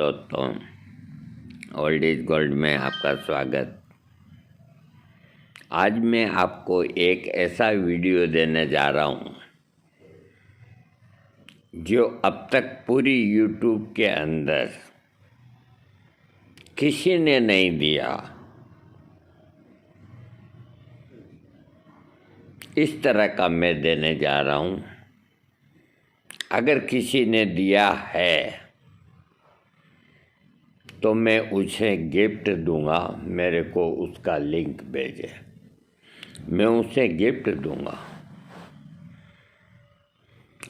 दोस्तों, old is gold में आपका स्वागत। आज मैं आपको एक ऐसा वीडियो देने जा रहा हूँ जो अब तक पूरी यूट्यूब के अंदर किसी ने नहीं दिया। इस तरह का मैं देने जा रहा हूँ। अगर किसी ने दिया है तो मैं उसे गिफ्ट दूंगा। मेरे को उसका लिंक भेजे, मैं उसे गिफ्ट दूंगा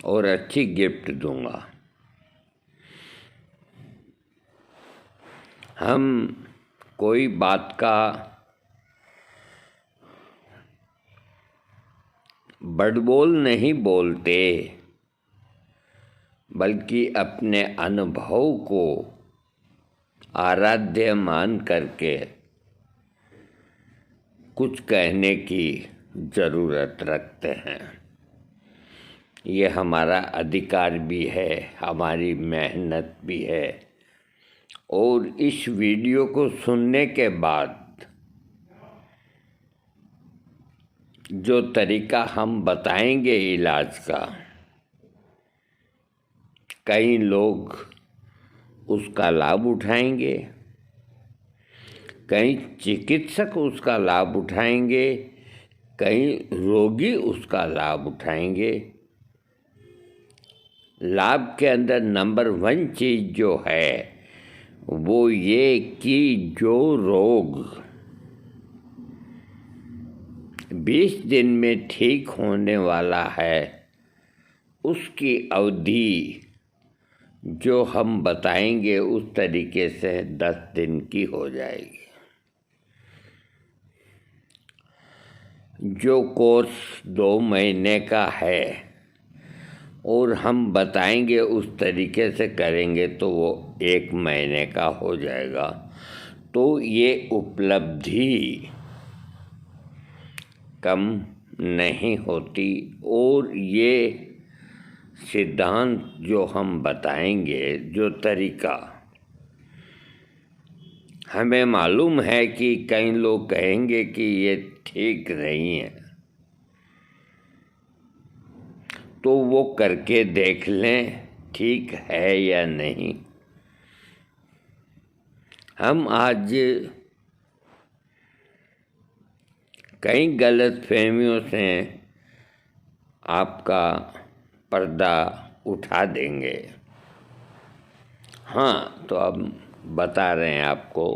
और अच्छी गिफ्ट दूंगा। हम कोई बात का बड़बोल नहीं बोलते, बल्कि अपने अनुभव को आराध्य मान करके कुछ कहने की ज़रूरत रखते हैं। ये हमारा अधिकार भी है, हमारी मेहनत भी है। और इस वीडियो को सुनने के बाद जो तरीका हम बताएंगे इलाज का, कई लोग उसका लाभ उठाएंगे, कई चिकित्सक उसका लाभ उठाएंगे, कई रोगी उसका लाभ उठाएंगे। लाभ के अंदर नंबर 1 चीज़ जो है वो ये कि जो रोग 20 दिन में ठीक होने वाला है, उसकी अवधि जो हम बताएंगे उस तरीके से 10 दिन की हो जाएगी। जो कोर्स 2 महीने का है और हम बताएंगे उस तरीके से करेंगे तो वो 1 महीने का हो जाएगा। तो ये उपलब्धि कम नहीं होती। और ये सिद्धांत जो हम बताएंगे, जो तरीका, हमें मालूम है कि कई लोग कहेंगे कि ये ठीक नहीं है, तो वो करके देख लें ठीक है या नहीं। हम आज कई गलतफहमियों से आपका पर्दा उठा देंगे। हाँ, तो अब बता रहे हैं आपको।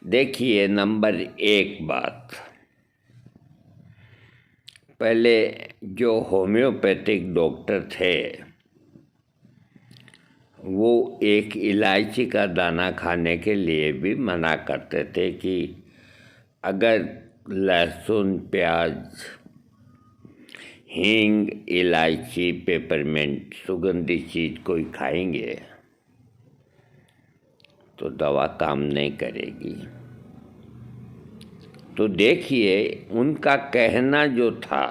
देखिए, नंबर 1 बात, पहले जो होम्योपैथिक डॉक्टर थे वो एक इलायची का दाना खाने के लिए भी मना करते थे कि अगर लहसुन, प्याज, हींग, इलायची, पेपरमिंट, सुगंधित चीज़ कोई खाएंगे तो दवा काम नहीं करेगी। तो देखिए, उनका कहना जो था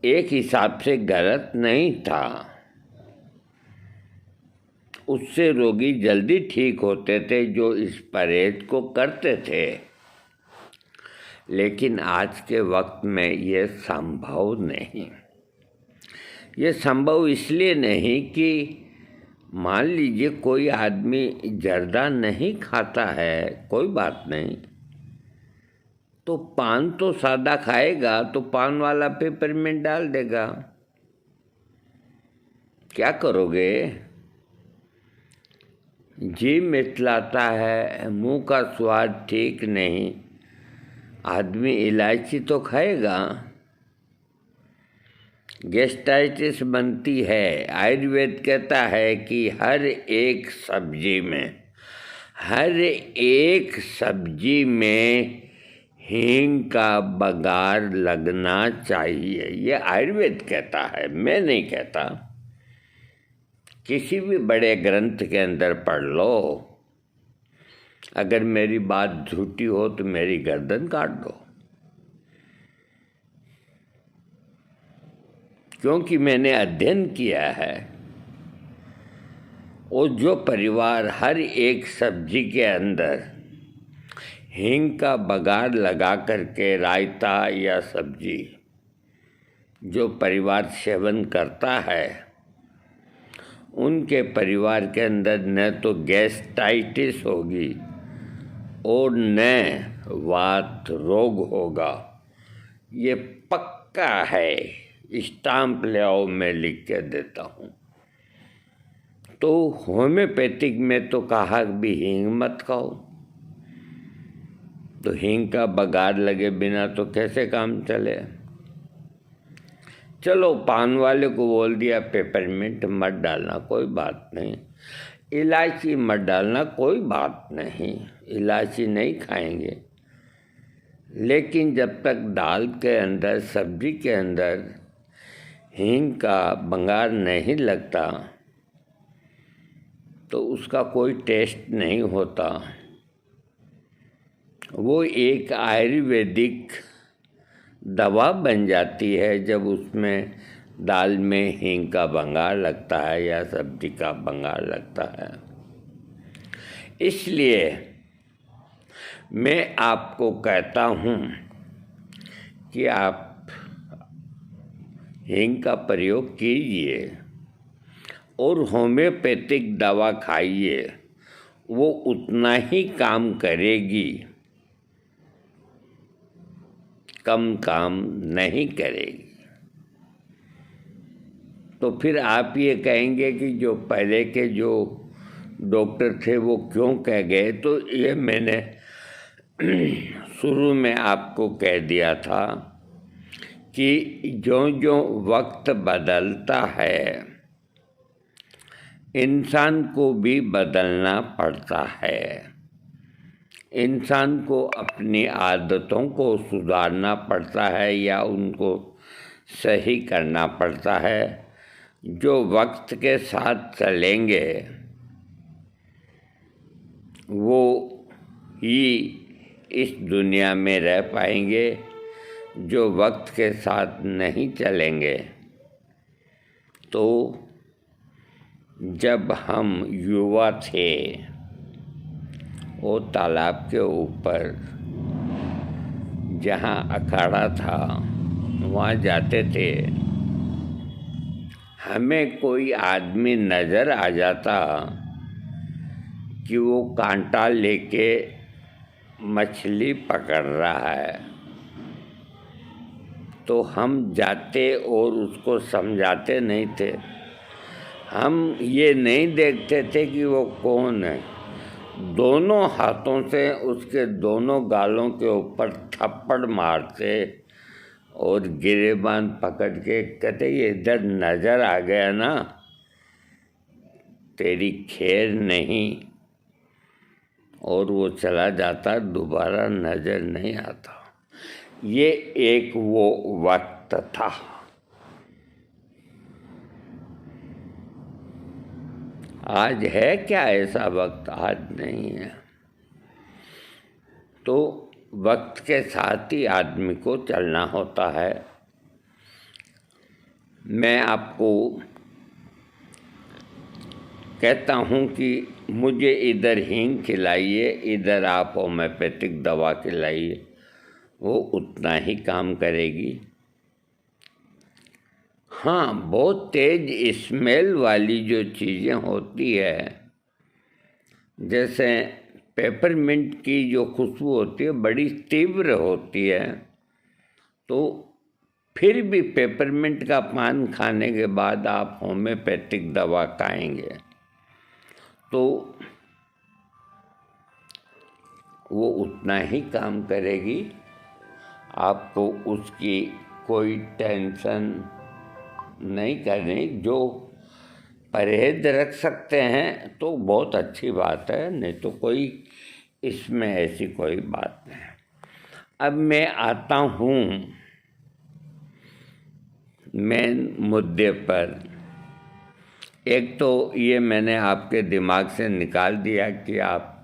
एक हिसाब से गलत नहीं था। उससे रोगी जल्दी ठीक होते थे जो इस परहेज को करते थे। लेकिन आज के वक्त में ये संभव नहीं। ये संभव इसलिए नहीं कि मान लीजिए कोई आदमी जर्दा नहीं खाता है, कोई बात नहीं, तो पान तो सादा खाएगा तो पान वाला पेपरमिंट डाल देगा। क्या करोगे? जीभ मिचलाता है, मुंह का स्वाद ठीक नहीं, आदमी इलायची तो खाएगा। गैस्ट्राइटिस बनती है। आयुर्वेद कहता है कि हर एक सब्जी में हींग का बघार लगना चाहिए। ये आयुर्वेद कहता है, मैं नहीं कहता। किसी भी बड़े ग्रंथ के अंदर पढ़ लो। अगर मेरी बात झूठी हो तो मेरी गर्दन काट दो, क्योंकि मैंने अध्ययन किया है। और जो परिवार हर एक सब्जी के अंदर हींग का बघार लगा करके रायता या सब्जी जो परिवार सेवन करता है, उनके परिवार के अंदर न तो गैस्ट्राइटिस होगी और न वात रोग होगा। ये पक्का है, स्टाम्प ले आओ, मैं लिख के देता हूँ। तो होम्योपैथिक में तो कहा भी हींग मत खाओ, तो हींग का बघार लगे बिना तो कैसे काम चले। चलो पान वाले को बोल दिया पेपरमिंट मत डालना, कोई बात नहीं, इलायची मत डालना, कोई बात नहीं, इलायची नहीं खाएंगे। लेकिन जब तक दाल के अंदर सब्जी के अंदर हींग का बघार नहीं लगता तो उसका कोई टेस्ट नहीं होता। वो एक आयुर्वेदिक दवा बन जाती है जब उसमें दाल में हींग का बघार लगता है या सब्जी का बघार लगता है। इसलिए मैं आपको कहता हूँ कि आप हींग का प्रयोग कीजिए और होम्योपैथिक दवा खाइए, वो उतना ही काम करेगी, कम काम नहीं करेगी। तो फिर आप ये कहेंगे कि जो पहले के जो डॉक्टर थे वो क्यों कह गए, तो ये मैंने शुरू में आपको कह दिया था कि जो जो वक्त बदलता है इंसान को भी बदलना पड़ता है। इंसान को अपनी आदतों को सुधारना पड़ता है या उनको सही करना पड़ता है। जो वक्त के साथ चलेंगे वो ही इस दुनिया में रह पाएंगे, जो वक्त के साथ नहीं चलेंगे। तो जब हम युवा थे वो तालाब के ऊपर जहाँ अखाड़ा था वहाँ जाते थे, हमें कोई आदमी नज़र आ जाता कि वो कांटा लेके मछली पकड़ रहा है, तो हम जाते और उसको समझाते नहीं थे। हम ये नहीं देखते थे कि वो कौन है, दोनों हाथों से उसके दोनों गालों के ऊपर थप्पड़ मारते और गिरेबान पकड़ के कहते ये इधर नज़र आ गया ना, तेरी खैर नहीं, और वो चला जाता, दोबारा नज़र नहीं आता। ये एक वो वक्त था। आज है क्या ऐसा वक्त? आज नहीं है। तो वक्त के साथ ही आदमी को चलना होता है। मैं आपको कहता हूँ कि मुझे इधर हींग खिलाइए, इधर आप होम्योपैथिक दवा खिलाइए, वो उतना ही काम करेगी। हाँ, बहुत तेज स्मेल वाली जो चीज़ें होती है, जैसे पेपरमिंट की जो खुशबू होती है बड़ी तीव्र होती है, तो फिर भी पेपरमिंट का पान खाने के बाद आप होम्योपैथिक दवा खाएंगे तो वो उतना ही काम करेगी। आपको उसकी कोई टेंशन नहीं करनी। जो परहेज रख सकते हैं तो बहुत अच्छी बात है, नहीं तो कोई इसमें ऐसी कोई बात नहीं। अब मैं आता हूँ मेन मुद्दे पर। एक तो ये मैंने आपके दिमाग से निकाल दिया कि आप,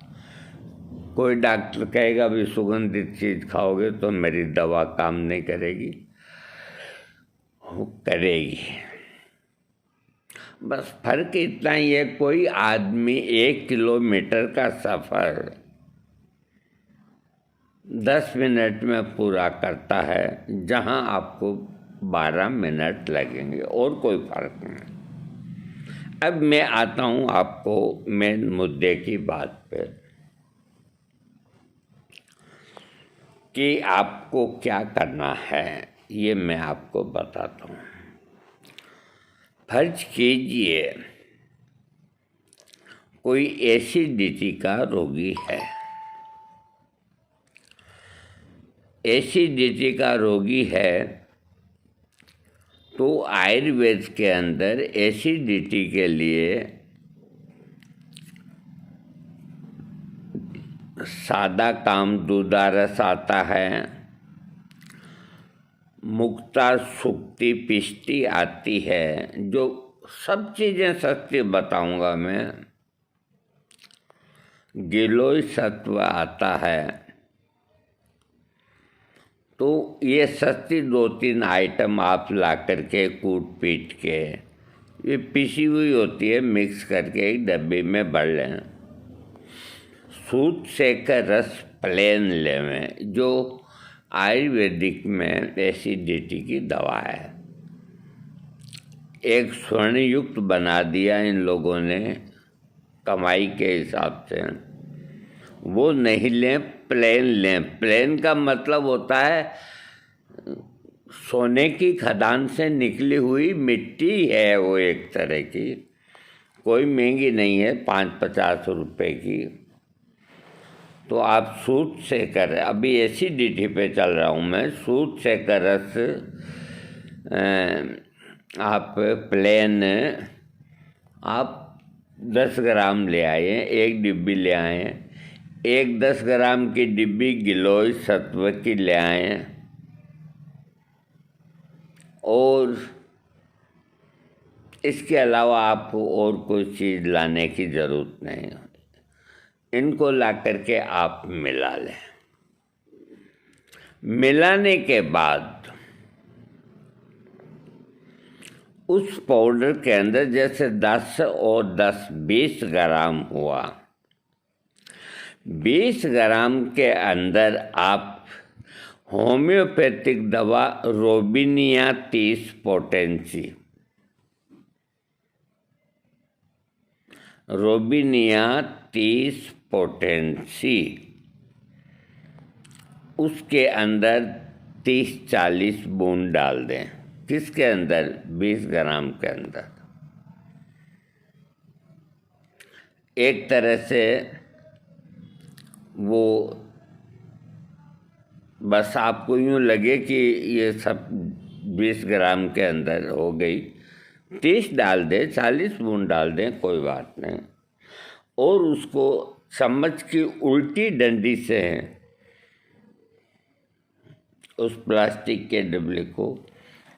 कोई डॉक्टर कहेगा भी सुगंधित चीज़ खाओगे तो मेरी दवा काम नहीं करेगी, करेगी। बस फर्क इतना ही है, कोई आदमी 1 किलोमीटर का सफ़र 10 मिनट में पूरा करता है, जहां आपको 12 मिनट लगेंगे, और कोई फर्क नहीं। अब मैं आता हूं आपको मेन मुद्दे की बात पे कि आपको क्या करना है, ये मैं आपको बताता हूँ। फर्ज कीजिए कोई एसिडिटी का रोगी है। एसिडिटी का रोगी है तो आयुर्वेद के अंदर एसिडिटी के लिए सादा काम दूधा रस आता है, मुक्ता सुक्ति पिष्टि आती है, जो सब चीज़ें सस्ती बताऊंगा मैं। गिलोय सत्व आता है। तो ये सस्ती 2-3 आइटम आप ला करके कूट पीट के, ये पिसी हुई होती है, मिक्स करके एक डब्बे में भर लें। सूत सेकर रस प्लेन लेवें, जो आयुर्वेदिक में एसिडिटी की दवा है। एक स्वर्ण युक्त बना दिया इन लोगों ने कमाई के हिसाब से, वो नहीं लें, प्लेन लें। प्लेन का मतलब होता है सोने की खदान से निकली हुई मिट्टी है, वो एक तरह की, कोई महंगी नहीं है, 5-50 रुपए की। तो आप सूत से कर, अभी एसिडिटी पे चल रहा हूँ मैं, सूत से कर रस आप प्लेन आप 10 ग्राम ले आए, एक डिब्बी ले आए, एक 10 ग्राम की डिब्बी गिलोय सत्व की ले आए, और इसके अलावा आपको और कोई चीज़ लाने की ज़रूरत नहीं। इनको ला करके आप मिला लें। मिलाने के बाद उस पाउडर के अंदर जैसे 10 और 10 20 ग्राम हुआ, 20 ग्राम के अंदर आप होम्योपैथिक दवा रोबिनिया 30 पोटेंसी, रोबिनिया 30 पोटेंसी, उसके अंदर 30-40 बूंद डाल दें। किसके अंदर? 20 ग्राम के अंदर। एक तरह से वो बस आपको यूँ लगे कि ये सब 20 ग्राम के अंदर हो गई, 30 डाल दें, 40 बूंद डाल दें, कोई बात नहीं। और उसको चम्मच की उल्टी डंडी से उस प्लास्टिक के डब्बे को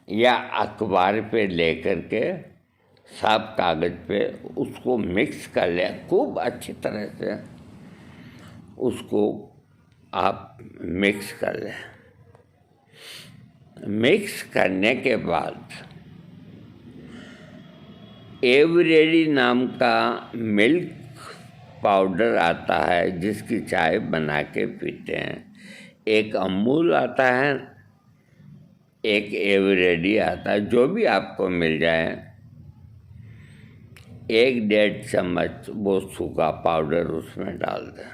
या अखबार पे लेकर के, साफ कागज़ पे उसको मिक्स कर लें खूब अच्छी तरह से। उसको आप मिक्स कर लें। मिक्स करने के बाद एवरेडी नाम का मिल्क पाउडर आता है, जिसकी चाय बना के पीते हैं। एक अमूल आता है, एक एवरेडी आता है, जो भी आपको मिल जाए। 1-1.5 चम्मच वो सूखा पाउडर उसमें डाल दें।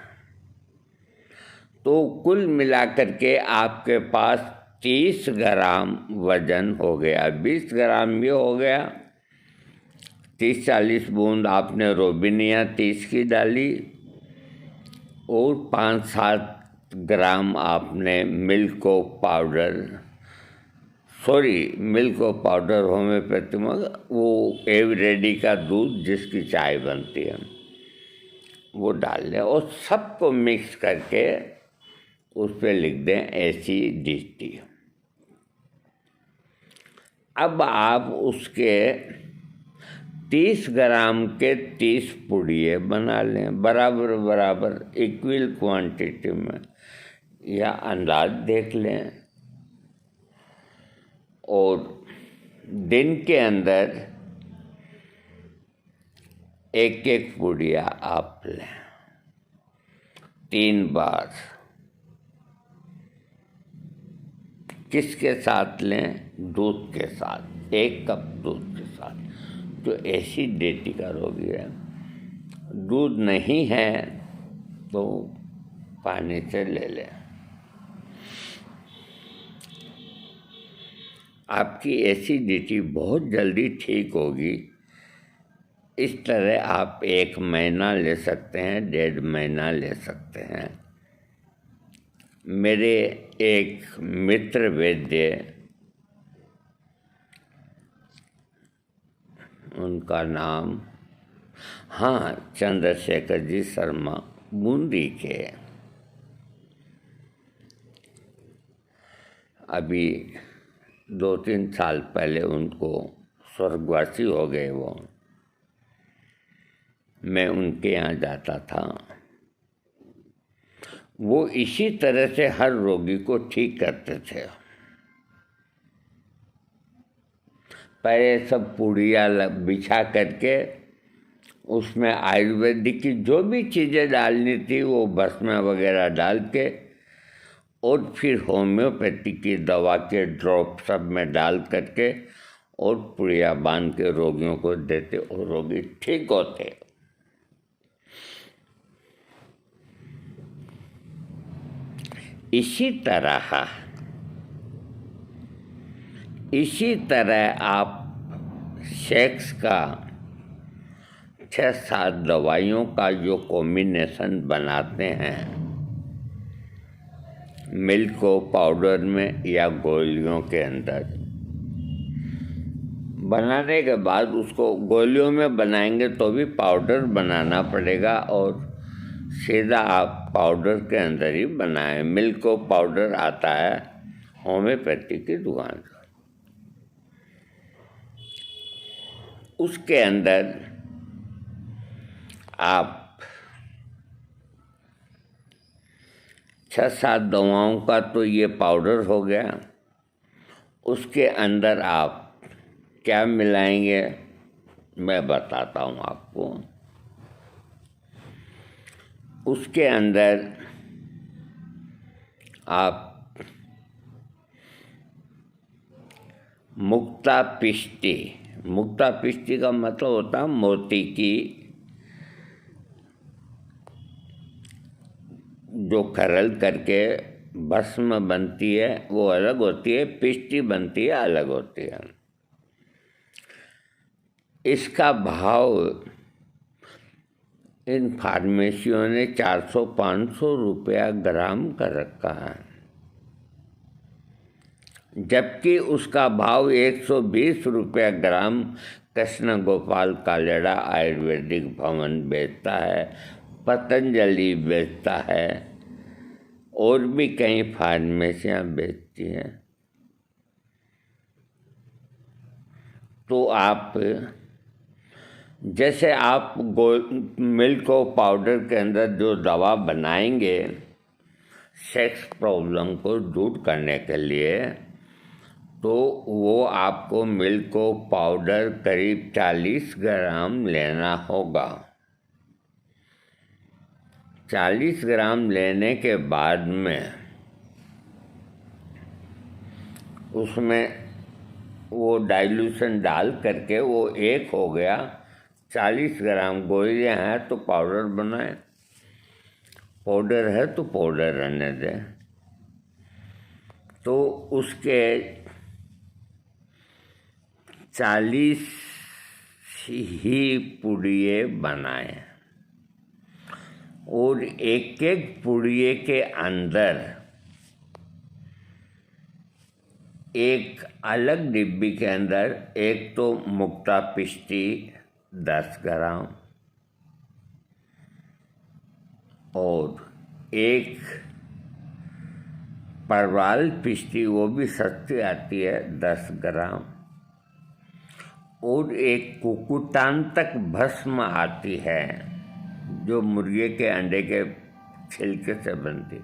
तो कुल मिलाकर के आपके पास 30 ग्राम वजन हो गया। 20 ग्राम भी हो गया, 30-40 बूंद आपने रोबिनिया 30 की डाली, और 5-7 ग्राम आपने मिल्को पाउडर, मिल्को पाउडर होम्योपैथी में, वो एवरेडी का दूध जिसकी चाय बनती है, वो डाल दें, और सबको मिक्स करके उस पर लिख दें एसिडिटी। अब आप उसके 30 ग्राम के 30 पुड़िए बना लें, बराबर बराबर इक्वल क्वांटिटी में, या अंदाज देख लें। और दिन के अंदर एक एक पुड़िया आप लें 3 बार। किसके साथ लें? दूध के साथ, 1 कप दूध के साथ। जो एसिडिटी का रोगी है, दूध नहीं है तो पानी से ले लें। आपकी एसिडिटी बहुत जल्दी ठीक होगी। इस तरह आप 1 महीना ले सकते हैं, 1.5 महीना ले सकते हैं। मेरे एक मित्र वैद्य, उनका नाम चंद्रशेखर जी शर्मा, बूंदी के। अभी 2-3 साल पहले उनको स्वर्गवासी हो गए वो। मैं उनके यहाँ जाता था। वो इसी तरह से हर रोगी को ठीक करते थे। पहले सब पुड़िया बिछा करके उसमें आयुर्वेदिक की जो भी चीज़ें डालनी थी वो भस्म वगैरह डाल के, और फिर होम्योपैथी की दवा के ड्रॉप सब में डाल करके और पुड़िया बांध के रोगियों को देते और रोगी ठीक होते। इसी तरह आप सेक्स का 6-7 दवाइयों का जो कॉम्बिनेशन बनाते हैं, मिल्क को पाउडर में या गोलियों के अंदर बनाने के बाद, उसको गोलियों में बनाएंगे तो भी पाउडर बनाना पड़ेगा, और सीधा आप पाउडर के अंदर ही बनाएं। मिल्क को पाउडर आता है होम्योपैथी की दुकान से, उसके अंदर आप 6-7 दवाओं का तो ये पाउडर हो गया। उसके अंदर आप क्या मिलाएंगे मैं बताता हूँ आपको। उसके अंदर आप मुक्ता पिष्टी का मतलब होता है मोती की जो खरल करके भस्म बनती है वो अलग होती है, पिष्टी बनती है अलग होती है। इसका भाव इन फार्मेसियों ने 400-500 रुपया ग्राम कर रखा है, जबकि उसका भाव 120 रुपया ग्राम कृष्ण गोपाल कालेड़ा आयुर्वेदिक भवन बेचता है, पतंजलि बेचता है, और भी कई फार्मेसियाँ बेचती हैं। तो आप जैसे आप मिल्क को पाउडर के अंदर जो दवा बनाएंगे सेक्स प्रॉब्लम को दूर करने के लिए, तो वो आपको मिल्क को पाउडर करीब 40 ग्राम लेना होगा। 40 ग्राम लेने के बाद में उसमें वो डाइल्यूशन डाल करके वो 1 हो गया। 40 ग्राम गोलियां हैं तो पाउडर बनाएं, पाउडर है तो पाउडर रहने दें। तो उसके 40 ही पुड़िये बनाएं, और एक एक पुड़िये के अंदर एक अलग डिब्बी के अंदर एक तो मुक्ता पिष्टी 10 ग्राम और एक परवाल पिष्टी, वो भी सस्ती आती है, 10 ग्राम, और एक कुकुटांतक भस्म आती है जो मुर्गे के अंडे के छिलके से बनती,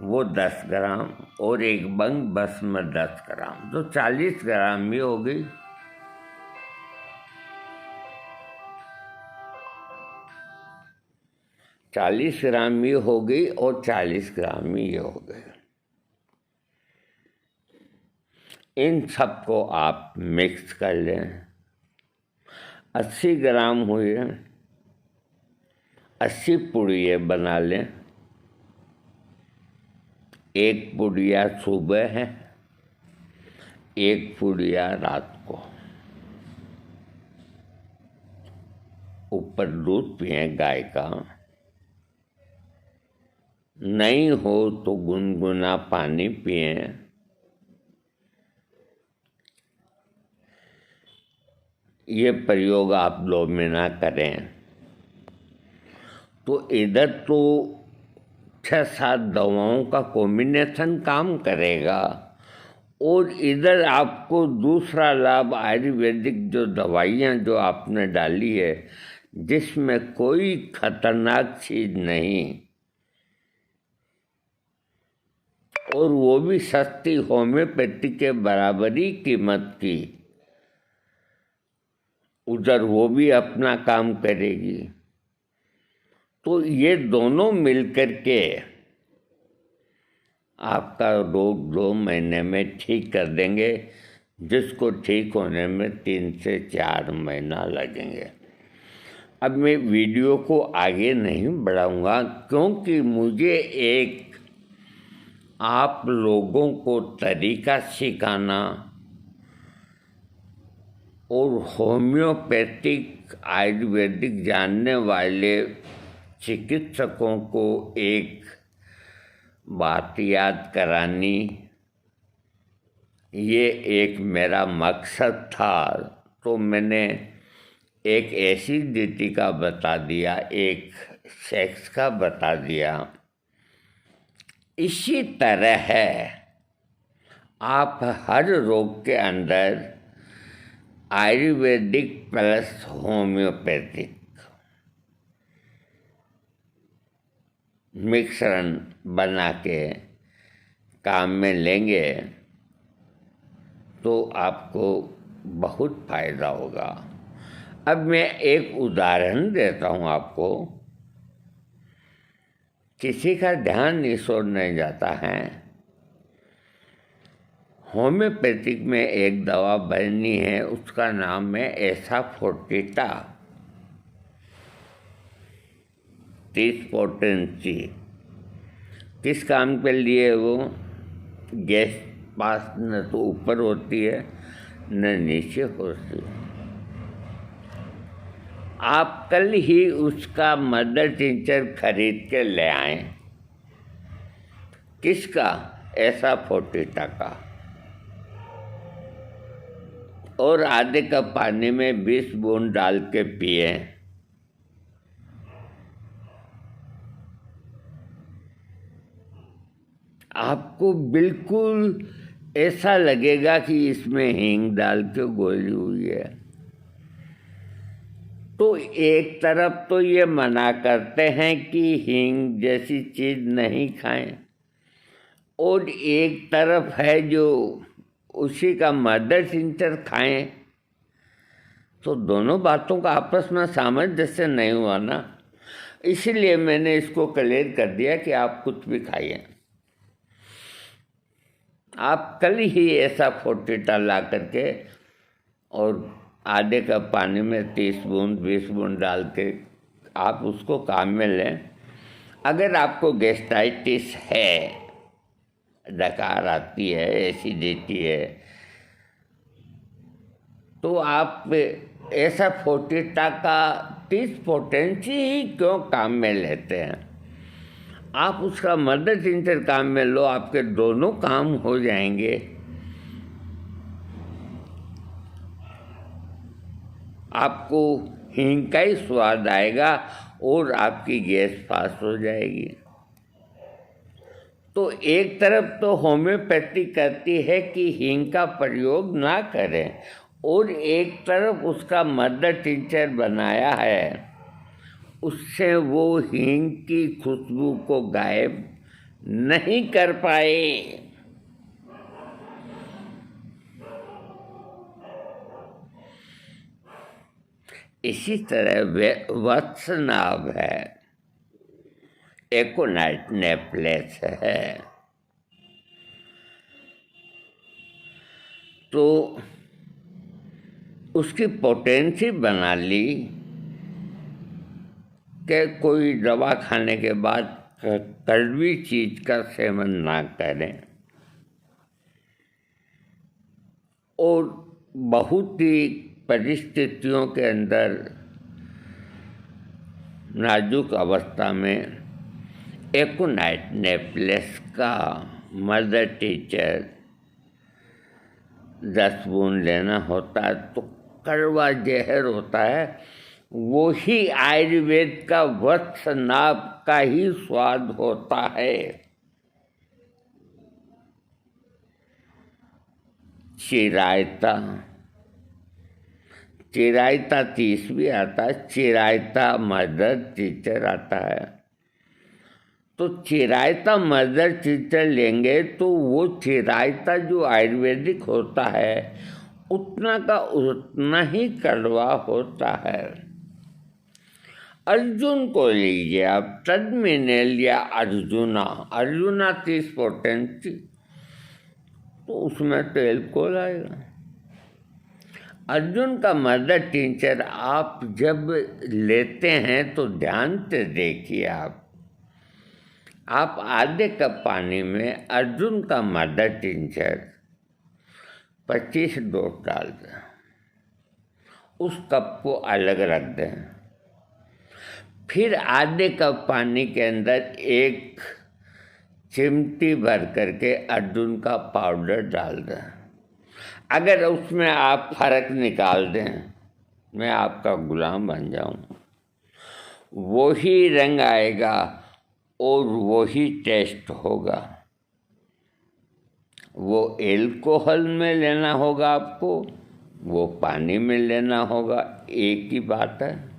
वो 10 ग्राम, और एक बंग भस्म 10 ग्राम, तो 40 ग्राम भी हो गई। 40 ग्राम ये हो गई और 40 ग्राम ये हो गए। इन सबको आप मिक्स कर लें। 80 ग्राम हुए, 80 पुड़िये बना लें। एक पुड़िया सुबह है, एक पुड़िया रात को। ऊपर दूध पिए गाय का, नहीं हो तो गुनगुना पानी पिए। ये प्रयोग आप 2 महीना करें तो इधर तो 6-7 दवाओं का कॉम्बिनेशन काम करेगा और इधर आपको दूसरा लाभ आयुर्वेदिक जो दवाइयाँ जो आपने डाली है, जिसमें कोई खतरनाक चीज नहीं और वो भी सस्ती, होम्योपैथी के बराबरी कीमत की, उधर वो भी अपना काम करेगी। तो ये दोनों मिलकर के आपका रोग 2 महीने में ठीक कर देंगे, जिसको ठीक होने में 3 से 4 महीना लगेंगे। अब मैं वीडियो को आगे नहीं बढ़ाऊंगा, क्योंकि मुझे एक आप लोगों को तरीका सिखाना और होम्योपैथिक आयुर्वेदिक जानने वाले चिकित्सकों को एक बात याद करानी, ये एक मेरा मकसद था। तो मैंने एक एसिडिटी का बता दिया, एक सेक्स का बता दिया। इसी तरह है, आप हर रोग के अंदर आयुर्वेदिक प्लस होम्योपैथिक मिश्रण बना के काम में लेंगे तो आपको बहुत फायदा होगा। अब मैं एक उदाहरण देता हूँ आपको। किसी का ध्यान इस ओर नहीं जाता है। होम्योपैथिक में एक दवा बननी है, उसका नाम है एसाफोटिटा 30 पोटेंसी। किस काम के लिए? वो गैस पास न तो ऊपर होती है न नीचे होती है। आप कल ही उसका मदर टिंचर खरीद के ले आए। किसका? एसाफोटिटा का। और आधे कप पानी में 20 बूंद डाल के पिए। आपको बिल्कुल ऐसा लगेगा कि इसमें हींग डाल के घोली हुई है। तो एक तरफ तो ये मना करते हैं कि हींग जैसी चीज नहीं खाएं, और एक तरफ है जो उसी का मदर टिंचर खाएं। तो दोनों बातों का आपस में सामंजस्य नहीं हुआ ना, इसीलिए मैंने इसको क्लियर कर दिया कि आप कुछ भी खाइए। आप कल ही एसाफोटिटा ला करके और आधे कप पानी में 30 बूंद 20 बूंद डाल के आप उसको काम में लें। अगर आपको गैस्ट्राइटिस है, डकार आती है, एसिडिटी है, तो आप एसाफोटिटा का 30 पोटेंसी ही क्यों काम में लेते हैं? आप उसका मदर टिंचर काम में लो, आपके दोनों काम हो जाएंगे। आपको हींग का ही स्वाद आएगा और आपकी गैस पास हो जाएगी। तो एक तरफ तो होम्योपैथी कहती है कि हींग का प्रयोग ना करें, और एक तरफ उसका मदर टिंचर बनाया है, उससे वो हींग की खुशबू को गायब नहीं कर पाए। इसी तरह वत्सनाभ है, एकोनाइट नेकलेस है। तो उसकी पोटेंसी बना ली कि कोई दवा खाने के बाद कड़वी चीज का सेवन ना करें, और बहुत ही परिस्थितियों के अंदर नाजुक अवस्था में एकोनाइट नेकलेस का मदर टीचर 10 बूंद लेना होता है। तो कड़वा जहर होता है, वो ही आयुर्वेद का वत्स नाभ का ही स्वाद होता है। चिरायता 30 भी आता है, चिरायता मदर टीचर आता है। तो चिरायता मदर टीचर लेंगे तो वो चिरायता जो आयुर्वेदिक होता है उतना का उतना ही कड़वा होता है। अर्जुन को लीजिए आप, टर्मिनल या अर्जुना 30 पोटेंसी, तो उसमें तेल को लाएगा। अर्जुन का मदर टीचर आप जब लेते हैं तो ध्यान से देखिए। आप आधे कप पानी में अर्जुन का मदर टीचर 25 डोज डाल दें, उस कप को अलग रख दें। फिर आधे कप पानी के अंदर 1 चिमटी भर करके अर्जुन का पाउडर डाल दें। अगर उसमें आप फर्क निकाल दें, मैं आपका गुलाम बन जाऊं। वही रंग आएगा और वही टेस्ट होगा। वो एल्कोहल में लेना होगा आपको, वो पानी में लेना होगा, एक ही बात है।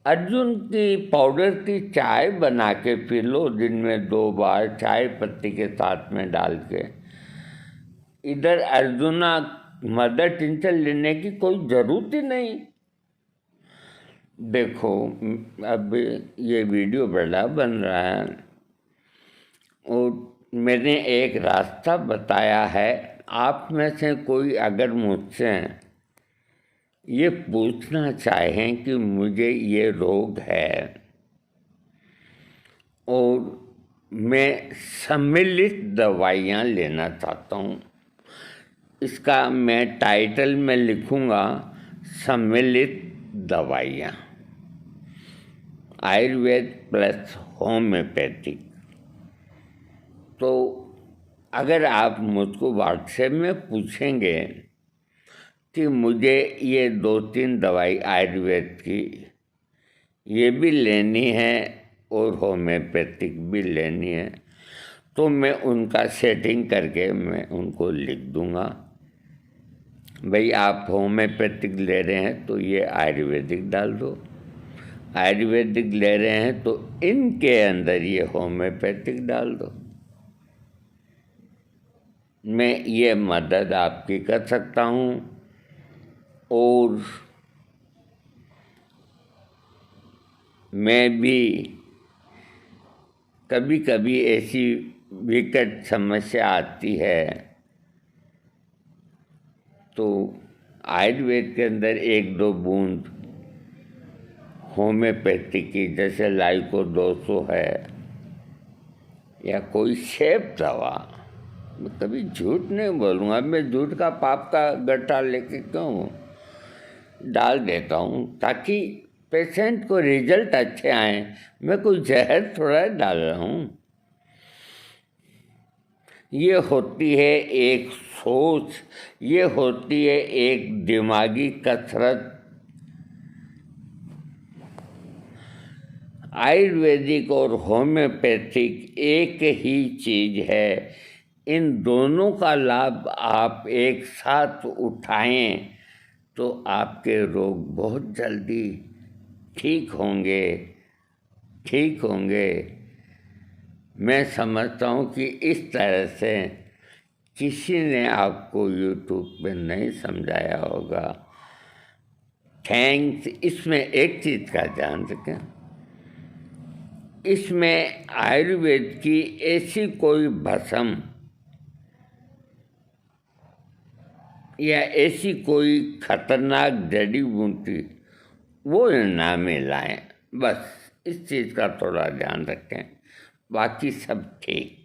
अर्जुन की पाउडर की चाय बना के पी लो, दिन में 2 बार चाय पत्ती के साथ में डाल के। इधर अर्जुना मदर टिंचर लेने की कोई ज़रूरत ही नहीं। देखो अब ये वीडियो बड़ा बन रहा है और मैंने एक रास्ता बताया है। आप में से कोई अगर मुझसे ये पूछना चाहें कि मुझे ये रोग है और मैं सम्मिलित दवाइयाँ लेना चाहता हूँ, इसका मैं टाइटल में लिखूँगा सम्मिलित दवाइयाँ, आयुर्वेद प्लस होम्योपैथिक। तो अगर आप मुझको व्हाट्सएप में पूछेंगे कि मुझे ये 2-3 दवाई आयुर्वेद की ये भी लेनी है और होम्योपैथिक भी लेनी है, तो मैं उनका सेटिंग करके मैं उनको लिख दूंगा। भाई आप होम्योपैथिक ले रहे हैं तो ये आयुर्वेदिक डाल दो, आयुर्वेदिक ले रहे हैं तो इनके अंदर ये होम्योपैथिक डाल दो। मैं ये मदद आपकी कर सकता हूँ। और मैं भी कभी कभी ऐसी विकट समस्या आती है तो आयुर्वेद के अंदर 1-2 बूंद होम्योपैथिक की, जैसे लाइको 200 है या कोई शेप दवा, मैं कभी झूठ नहीं बोलूँगा, मैं झूठ का पाप का गट्टा लेके क्यों डाल देता हूँ, ताकि पेशेंट को रिजल्ट अच्छे आए। मैं कोई जहर थोड़ा डाल रहा हूँ। ये होती है एक सोच, ये होती है एक दिमागी कसरत। आयुर्वेदिक और होम्योपैथिक एक ही चीज़ है। इन दोनों का लाभ आप एक साथ उठाएं तो आपके रोग बहुत जल्दी ठीक होंगे। मैं समझता हूँ कि इस तरह से किसी ने आपको YouTube पे नहीं समझाया होगा। थैंक्स। इसमें एक चीज़ का ध्यान रखें, इसमें आयुर्वेद की ऐसी कोई भस्म या ऐसी कोई खतरनाक जड़ी बूटी वो ना मिलाएं, बस इस चीज़ का थोड़ा ध्यान रखें, बाकी सब ठीक।